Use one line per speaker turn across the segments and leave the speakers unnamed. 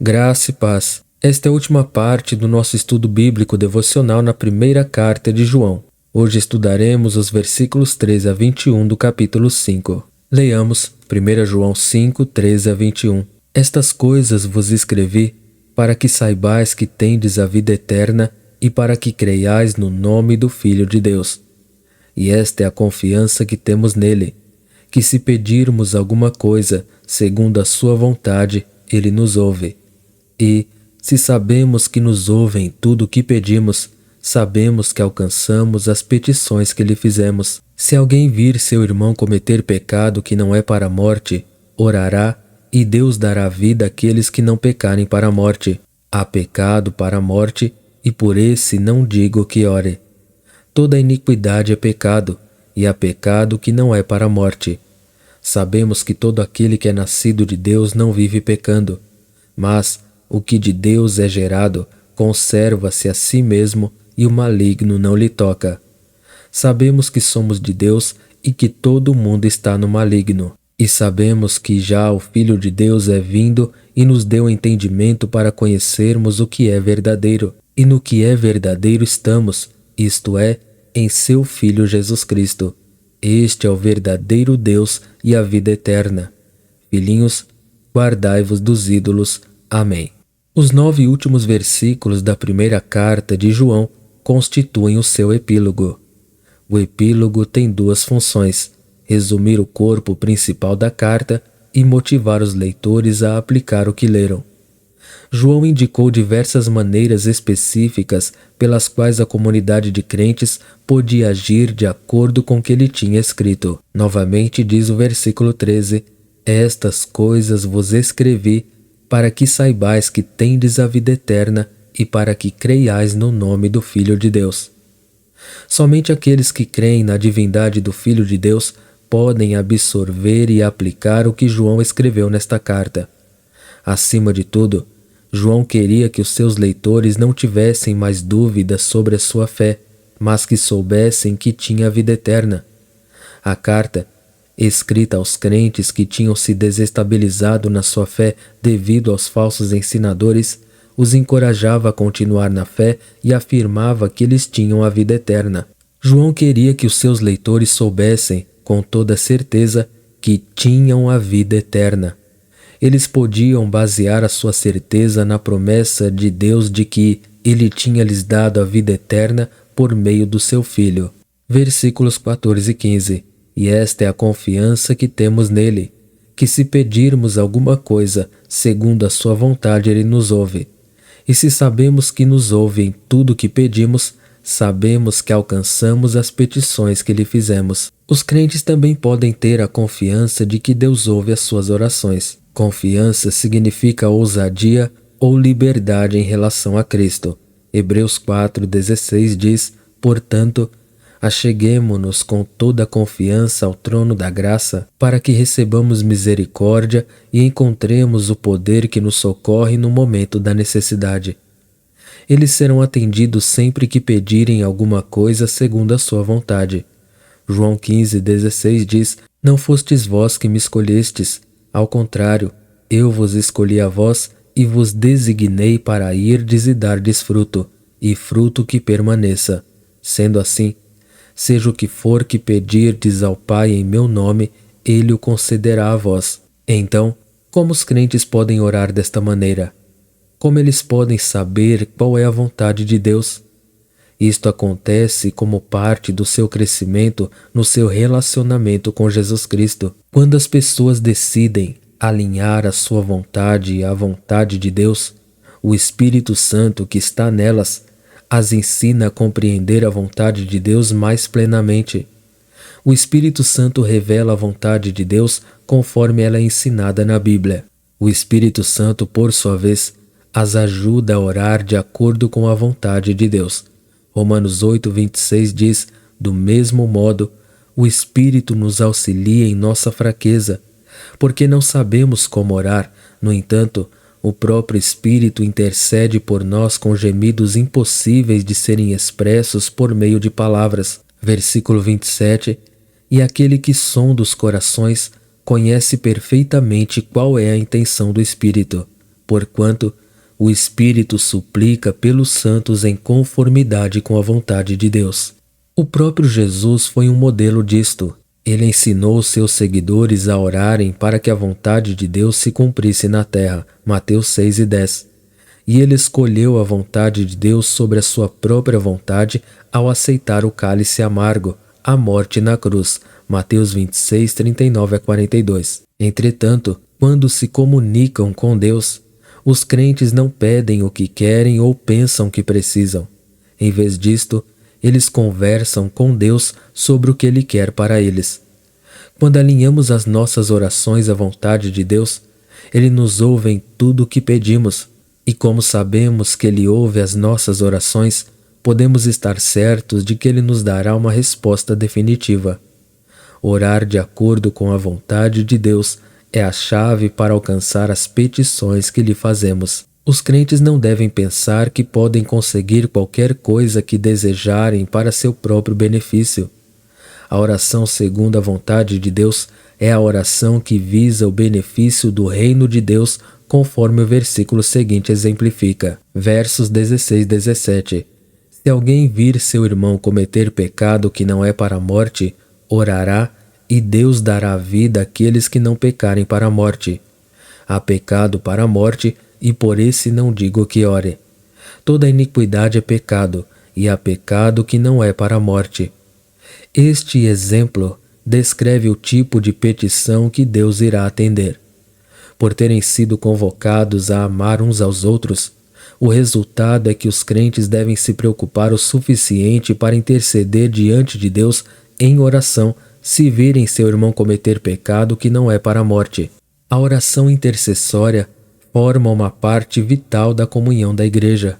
Graça e paz. Esta é a última parte do nosso estudo bíblico devocional na primeira carta de João. Hoje estudaremos os versículos 13 a 21 do capítulo 5. Leiamos 1 João 5, 13 a 21. Estas coisas vos escrevi para que saibais que tendes a vida eterna e para que creiais no nome do Filho de Deus. E esta é a confiança que temos nele, que se pedirmos alguma coisa segundo a sua vontade, ele nos ouve. E, se sabemos que nos ouve em tudo o que pedimos, sabemos que alcançamos as petições que lhe fizemos. Se alguém vir seu irmão cometer pecado que não é para a morte, orará, e Deus dará vida àqueles que não pecarem para a morte. Há pecado para a morte, e por esse não digo que ore. Toda iniquidade é pecado, e há pecado que não é para a morte. Sabemos que todo aquele que é nascido de Deus não vive pecando, mas o que de Deus é gerado conserva-se a si mesmo e o maligno não lhe toca. Sabemos que somos de Deus e que todo o mundo está no maligno. E sabemos que já o Filho de Deus é vindo e nos deu entendimento para conhecermos o que é verdadeiro. E no que é verdadeiro estamos, isto é, em seu Filho Jesus Cristo. Este é o verdadeiro Deus e a vida eterna. Filhinhos, guardai-vos dos ídolos. Amém. Os 9 últimos versículos da primeira carta de João constituem o seu epílogo. O epílogo tem 2 funções: resumir o corpo principal da carta e motivar os leitores a aplicar o que leram. João indicou diversas maneiras específicas pelas quais a comunidade de crentes podia agir de acordo com o que ele tinha escrito. Novamente diz o versículo 13: Estas coisas vos escrevi para que saibais que tendes a vida eterna e para que creiais no nome do Filho de Deus. Somente aqueles que creem na divindade do Filho de Deus podem absorver e aplicar o que João escreveu nesta carta. Acima de tudo, João queria que os seus leitores não tivessem mais dúvidas sobre a sua fé, mas que soubessem que tinha a vida eterna. A carta, escrita aos crentes que tinham se desestabilizado na sua fé devido aos falsos ensinadores, os encorajava a continuar na fé e afirmava que eles tinham a vida eterna. João queria que os seus leitores soubessem, com toda certeza, que tinham a vida eterna. Eles podiam basear a sua certeza na promessa de Deus de que Ele tinha lhes dado a vida eterna por meio do seu Filho. Versículos 14 e 15. E esta é a confiança que temos nele, que se pedirmos alguma coisa segundo a sua vontade, ele nos ouve. E se sabemos que nos ouve em tudo o que pedimos, sabemos que alcançamos as petições que lhe fizemos. Os crentes também podem ter a confiança de que Deus ouve as suas orações. Confiança significa ousadia ou liberdade em relação a Cristo. Hebreus 4,16 diz: Portanto, acheguemo-nos com toda a confiança ao trono da graça, para que recebamos misericórdia e encontremos o poder que nos socorre no momento da necessidade. Eles serão atendidos sempre que pedirem alguma coisa segundo a sua vontade. João 15,16 diz: Não fostes vós que me escolhestes, ao contrário, eu vos escolhi a vós e vos designei para irdes e dardes fruto, e fruto que permaneça. Sendo assim, seja o que for que pedirdes ao Pai em meu nome, ele o concederá a vós. Então, como os crentes podem orar desta maneira? Como eles podem saber qual é a vontade de Deus? Isto acontece como parte do seu crescimento no seu relacionamento com Jesus Cristo. Quando as pessoas decidem alinhar a sua vontade à vontade de Deus, o Espírito Santo que está nelas as ensina a compreender a vontade de Deus mais plenamente. O Espírito Santo revela a vontade de Deus conforme ela é ensinada na Bíblia. O Espírito Santo, por sua vez, as ajuda a orar de acordo com a vontade de Deus. Romanos 8,26 diz: Do mesmo modo, o Espírito nos auxilia em nossa fraqueza, porque não sabemos como orar. No entanto, o próprio Espírito intercede por nós com gemidos impossíveis de serem expressos por meio de palavras. Versículo 27. E aquele que sonda os corações conhece perfeitamente qual é a intenção do Espírito, porquanto o Espírito suplica pelos santos em conformidade com a vontade de Deus. O próprio Jesus foi um modelo disto. Ele ensinou seus seguidores a orarem para que a vontade de Deus se cumprisse na terra, Mateus 6:10. E ele escolheu a vontade de Deus sobre a sua própria vontade ao aceitar o cálice amargo, a morte na cruz, Mateus 26, 39-42. Entretanto, quando se comunicam com Deus, os crentes não pedem o que querem ou pensam que precisam. Em vez disto, eles conversam com Deus sobre o que Ele quer para eles. Quando alinhamos as nossas orações à vontade de Deus, Ele nos ouve em tudo o que pedimos, e como sabemos que Ele ouve as nossas orações, podemos estar certos de que Ele nos dará uma resposta definitiva. Orar de acordo com a vontade de Deus é a chave para alcançar as petições que lhe fazemos. Os crentes não devem pensar que podem conseguir qualquer coisa que desejarem para seu próprio benefício. A oração segundo a vontade de Deus é a oração que visa o benefício do reino de Deus, conforme o versículo seguinte exemplifica. Versos 16-17. Se alguém vir seu irmão cometer pecado que não é para a morte, orará, e Deus dará vida àqueles que não pecarem para a morte. Há pecado para a morte, e por esse não digo que ore. Toda iniquidade é pecado, e há pecado que não é para a morte. Este exemplo descreve o tipo de petição que Deus irá atender. Por terem sido convocados a amar uns aos outros, o resultado é que os crentes devem se preocupar o suficiente para interceder diante de Deus em oração se virem seu irmão cometer pecado que não é para a morte. A oração intercessória forma uma parte vital da comunhão da igreja.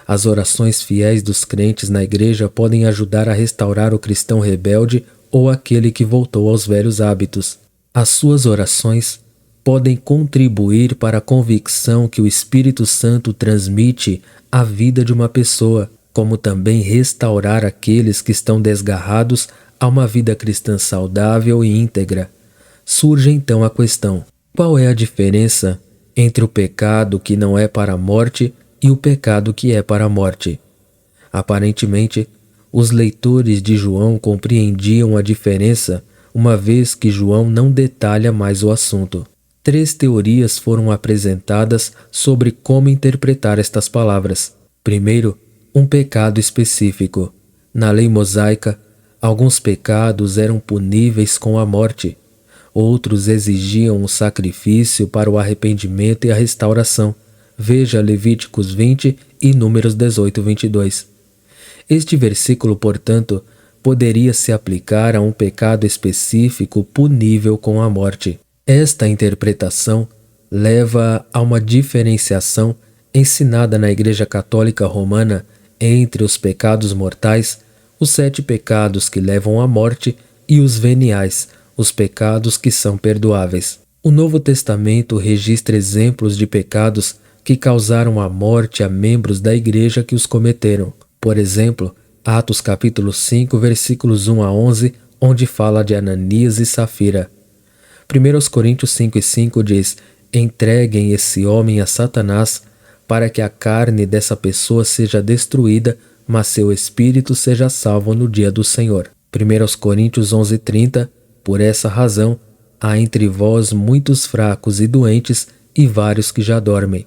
As orações fiéis dos crentes na igreja podem ajudar a restaurar o cristão rebelde ou aquele que voltou aos velhos hábitos. As suas orações podem contribuir para a convicção que o Espírito Santo transmite à vida de uma pessoa, como também restaurar aqueles que estão desgarrados a uma vida cristã saudável e íntegra. Surge então a questão: qual é a diferença entre o pecado que não é para a morte e o pecado que é para a morte? Aparentemente, os leitores de João compreendiam a diferença, uma vez que João não detalha mais o assunto. 3 teorias foram apresentadas sobre como interpretar estas palavras. Primeiro, um pecado específico. Na lei mosaica, alguns pecados eram puníveis com a morte. Outros exigiam um sacrifício para o arrependimento e a restauração. Veja Levíticos 20 e Números 18-22. Este versículo, portanto, poderia se aplicar a um pecado específico punível com a morte. Esta interpretação leva a uma diferenciação ensinada na Igreja Católica Romana entre os pecados mortais, os 7 pecados que levam à morte, e os veniais, os pecados que são perdoáveis. O Novo Testamento registra exemplos de pecados que causaram a morte a membros da igreja que os cometeram. Por exemplo, Atos capítulo 5, versículos 1-11, onde fala de Ananias e Safira. 1 Coríntios 5:5 diz: entreguem esse homem a Satanás, para que a carne dessa pessoa seja destruída, mas seu espírito seja salvo no dia do Senhor. 1 Coríntios 11:30, por essa razão, há entre vós muitos fracos e doentes, e vários que já dormem.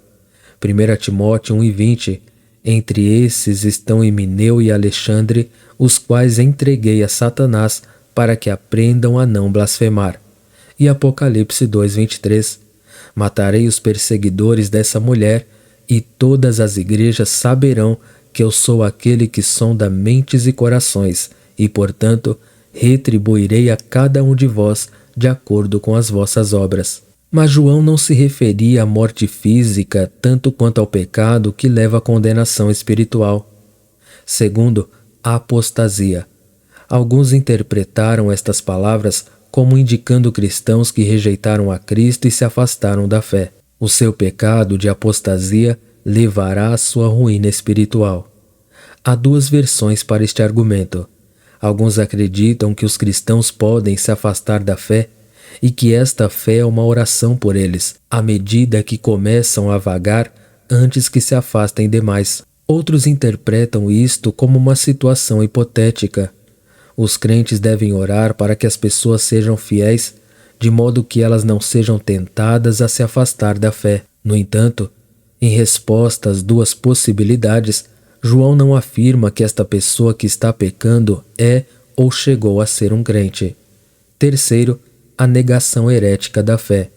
1 Timóteo 1:20, entre esses estão Emineu e Alexandre, os quais entreguei a Satanás, para que aprendam a não blasfemar. E Apocalipse 2:23, matarei os perseguidores dessa mulher, e todas as igrejas saberão que eu sou aquele que sonda mentes e corações, e, portanto, retribuirei a cada um de vós de acordo com as vossas obras. Mas João não se referia à morte física tanto quanto ao pecado que leva à condenação espiritual. Segundo, a apostasia. Alguns interpretaram estas palavras como indicando cristãos que rejeitaram a Cristo e se afastaram da fé. O seu pecado de apostasia levará à sua ruína espiritual. Há 2 versões para este argumento. Alguns acreditam que os cristãos podem se afastar da fé e que esta fé é uma oração por eles, à medida que começam a vagar antes que se afastem demais. Outros interpretam isto como uma situação hipotética. Os crentes devem orar para que as pessoas sejam fiéis, de modo que elas não sejam tentadas a se afastar da fé. No entanto, em resposta às duas possibilidades, João não afirma que esta pessoa que está pecando é ou chegou a ser um crente. Terceiro, a negação herética da fé.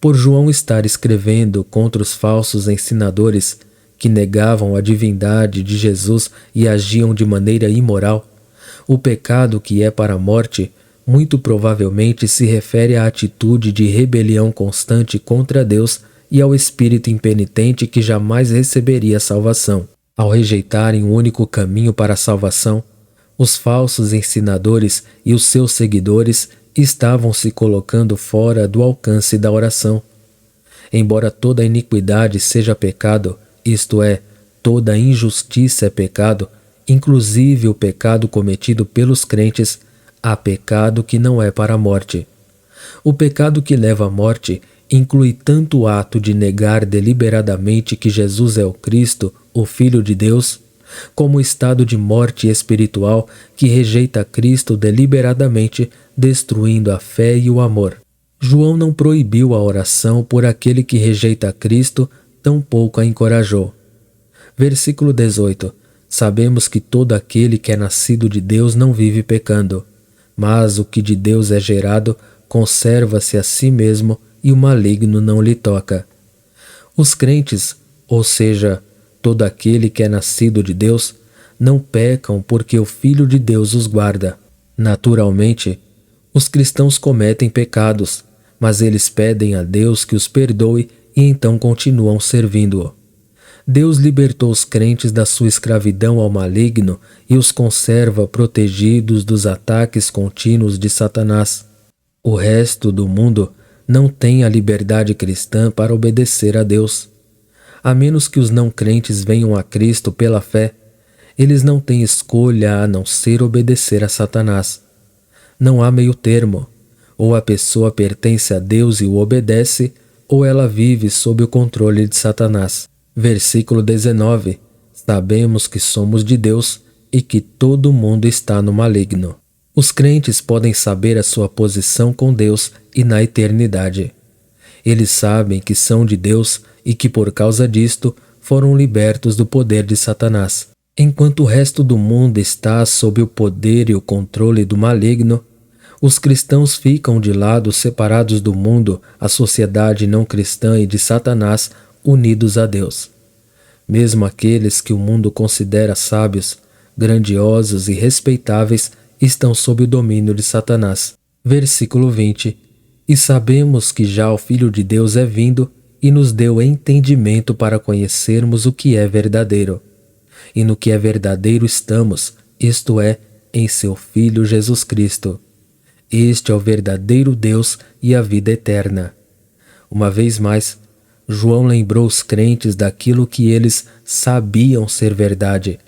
Por João estar escrevendo contra os falsos ensinadores que negavam a divindade de Jesus e agiam de maneira imoral, o pecado que é para a morte muito provavelmente se refere à atitude de rebelião constante contra Deus e ao espírito impenitente que jamais receberia salvação. Ao rejeitarem o único caminho para a salvação, os falsos ensinadores e os seus seguidores estavam se colocando fora do alcance da oração. Embora toda iniquidade seja pecado, isto é, toda injustiça é pecado, inclusive o pecado cometido pelos crentes, há pecado que não é para a morte. O pecado que leva à morte inclui tanto o ato de negar deliberadamente que Jesus é o Cristo, o Filho de Deus, como o estado de morte espiritual que rejeita Cristo deliberadamente, destruindo a fé e o amor. João não proibiu a oração por aquele que rejeita Cristo, tampouco a encorajou. Versículo 18. Sabemos que todo aquele que é nascido de Deus não vive pecando, mas o que de Deus é gerado conserva-se a si mesmo e o maligno não lhe toca. Os crentes, ou seja, todo aquele que é nascido de Deus, não pecam porque o Filho de Deus os guarda. Naturalmente, os cristãos cometem pecados, mas eles pedem a Deus que os perdoe e então continuam servindo-o. Deus libertou os crentes da sua escravidão ao maligno e os conserva protegidos dos ataques contínuos de Satanás. O resto do mundo não tem a liberdade cristã para obedecer a Deus. A menos que os não crentes venham a Cristo pela fé, eles não têm escolha a não ser obedecer a Satanás. Não há meio termo. Ou a pessoa pertence a Deus e o obedece, ou ela vive sob o controle de Satanás. Versículo 19. Sabemos que somos de Deus e que todo mundo está no maligno. Os crentes podem saber a sua posição com Deus e na eternidade. Eles sabem que são de Deus e que por causa disto foram libertos do poder de Satanás. Enquanto o resto do mundo está sob o poder e o controle do maligno, os cristãos ficam de lado separados do mundo, a sociedade não cristã e de Satanás, unidos a Deus. Mesmo aqueles que o mundo considera sábios, grandiosos e respeitáveis estão sob o domínio de Satanás. Versículo 20. E sabemos que já o Filho de Deus é vindo e nos deu entendimento para conhecermos o que é verdadeiro. E no que é verdadeiro estamos, isto é, em seu Filho Jesus Cristo. Este é o verdadeiro Deus e a vida eterna. Uma vez mais, João lembrou os crentes daquilo que eles sabiam ser verdade.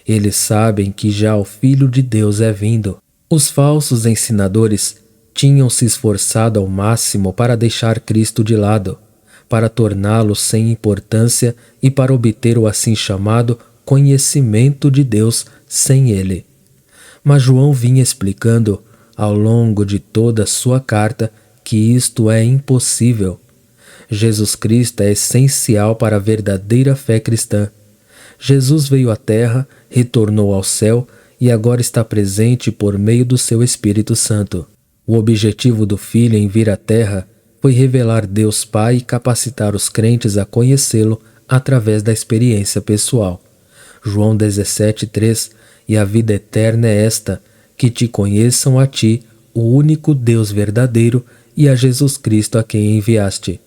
Eles sabem que já o Filho de Deus é vindo. Os falsos ensinadores tinham se esforçado ao máximo para deixar Cristo de lado, para torná-lo sem importância e para obter o assim chamado conhecimento de Deus sem ele. Mas João vinha explicando, ao longo de toda a sua carta, que isto é impossível. Jesus Cristo é essencial para a verdadeira fé cristã. Jesus veio à terra, retornou ao céu e agora está presente por meio do seu Espírito Santo. O objetivo do Filho em vir à terra foi revelar Deus Pai e capacitar os crentes a conhecê-lo através da experiência pessoal. João 17:3. E a vida eterna é esta, que te conheçam a ti, o único Deus verdadeiro, e a Jesus Cristo a quem enviaste.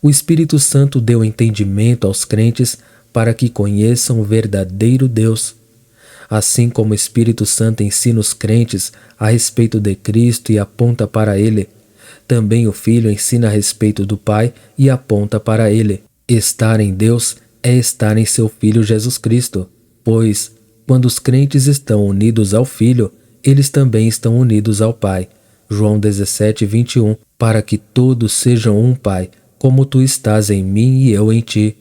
O Espírito Santo deu entendimento aos crentes para que conheçam o verdadeiro Deus. Assim como o Espírito Santo ensina os crentes a respeito de Cristo e aponta para Ele, também o Filho ensina a respeito do Pai e aponta para Ele. Estar em Deus é estar em seu Filho Jesus Cristo, pois, quando os crentes estão unidos ao Filho, eles também estão unidos ao Pai. João 17:21, para que todos sejam um, Pai, como tu estás em mim e eu em ti.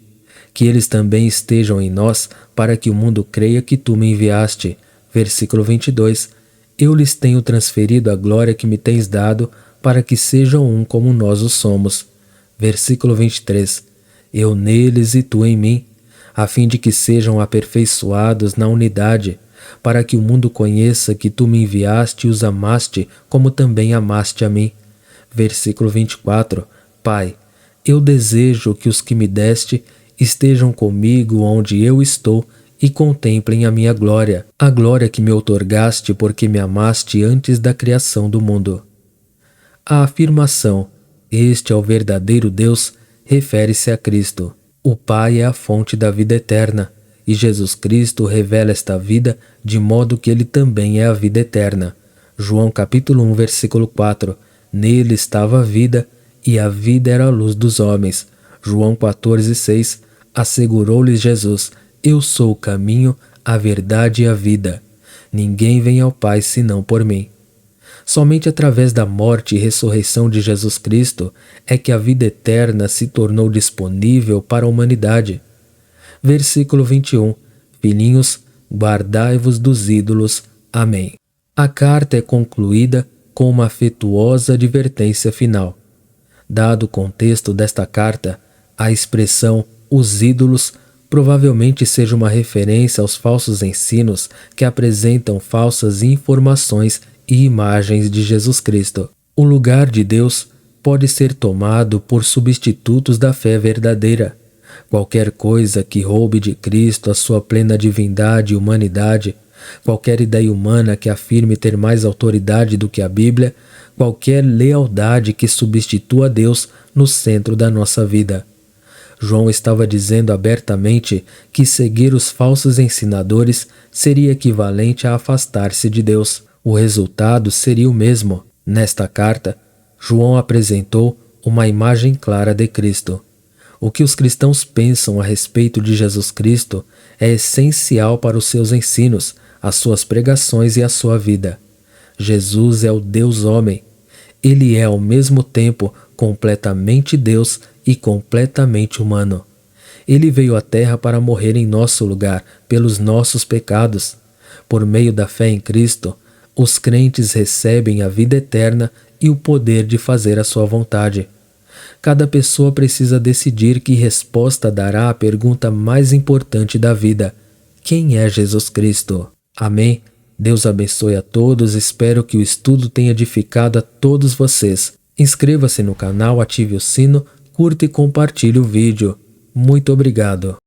Que eles também estejam em nós, para que o mundo creia que tu me enviaste. Versículo 22. Eu lhes tenho transferido a glória que me tens dado, para que sejam um como nós o somos. Versículo 23. Eu neles e tu em mim, a fim de que sejam aperfeiçoados na unidade, para que o mundo conheça que tu me enviaste e os amaste, como também amaste a mim. Versículo 24. Pai, eu desejo que os que me deste estejam comigo onde eu estou e contemplem a minha glória, a glória que me outorgaste porque me amaste antes da criação do mundo. A afirmação, este é o verdadeiro Deus, refere-se a Cristo. O Pai é a fonte da vida eterna, e Jesus Cristo revela esta vida de modo que ele também é a vida eterna. João capítulo 1, versículo 4. Nele estava a vida, e a vida era a luz dos homens. João 14:6. Assegurou-lhes Jesus: Eu sou o caminho, a verdade e a vida. Ninguém vem ao Pai senão por mim. Somente através da morte e ressurreição de Jesus Cristo é que a vida eterna se tornou disponível para a humanidade. Versículo 21. Filhinhos, guardai-vos dos ídolos. Amém. A carta é concluída com uma afetuosa advertência final. Dado o contexto desta carta, a expressão os ídolos provavelmente seja uma referência aos falsos ensinos que apresentam falsas informações e imagens de Jesus Cristo. O lugar de Deus pode ser tomado por substitutos da fé verdadeira. Qualquer coisa que roube de Cristo a sua plena divindade e humanidade, qualquer ideia humana que afirme ter mais autoridade do que a Bíblia, qualquer lealdade que substitua Deus no centro da nossa vida. João estava dizendo abertamente que seguir os falsos ensinadores seria equivalente a afastar-se de Deus. O resultado seria o mesmo. Nesta carta, João apresentou uma imagem clara de Cristo. O que os cristãos pensam a respeito de Jesus Cristo é essencial para os seus ensinos, as suas pregações e a sua vida. Jesus é o Deus homem. Ele é ao mesmo tempo completamente Deus e completamente humano. Ele veio à Terra para morrer em nosso lugar, pelos nossos pecados. Por meio da fé em Cristo, os crentes recebem a vida eterna e o poder de fazer a sua vontade. Cada pessoa precisa decidir que resposta dará à pergunta mais importante da vida: quem é Jesus Cristo? Amém? Deus abençoe a todos, espero que o estudo tenha edificado a todos vocês. Inscreva-se no canal, ative o sino, curta e compartilhe o vídeo. Muito obrigado.